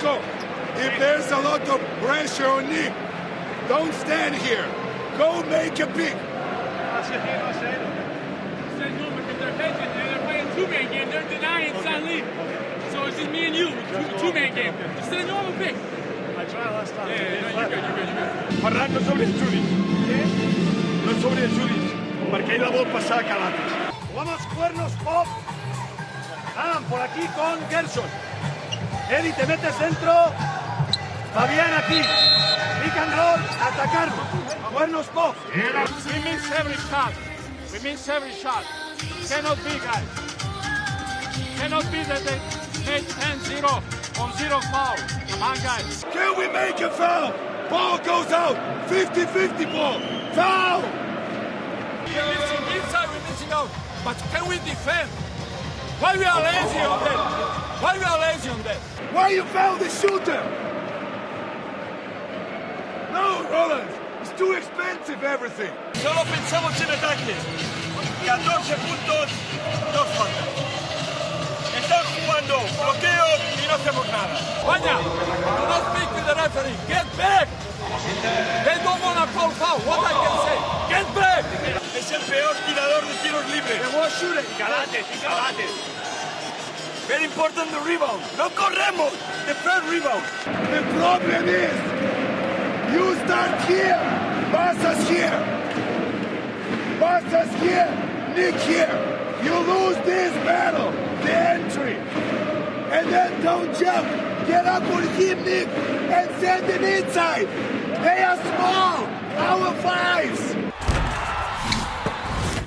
Nico, if there's a lot of pressure on Nick, don't stand here. Go make a pick. They're playing two-man game. They're denying San Lee. So it's just me and you, two-man game. Just a normal pick. I tried last time. Yeah, you're good. Arranca sobre el Judis. No sobre el Judis, perquè ell la vol passar a Calates. Jugamos cuernos pop. Por aquí con Gerson. Eddie, te metes dentro. Fabián aquí. Pick and roll, atacarnos. Cuernos pop. We miss every shot. We miss every shot. Cannot be, guys. Cannot be that they made 10-0 or 0 foul. Come on, guys. Can we make a foul? Ball goes out. 50-50 ball. Foul! We're missing inside, we're missing out. But can we defend? Why we are lazy on that? Why we are lazy on that? Why you foul the shooter? No, Roland. It's too expensive, everything. Solo pensamos en ataque. 14 puntos, 2 faltas. Están jugando bloqueo y no hacemos nada. España, do not speak with the referee. Get back! They don't want to call foul. What I can say? Get back! Es el peor tirador de tiros libres. The worst shooter. Calates. Very important the rebound. No corremos. The first rebound. The problem is, you start here, Bassas here, Bassas here, Nick here. You lose this battle, the entry. And then don't jump. Get up on him, Nick, and send him inside. They are small, our fives.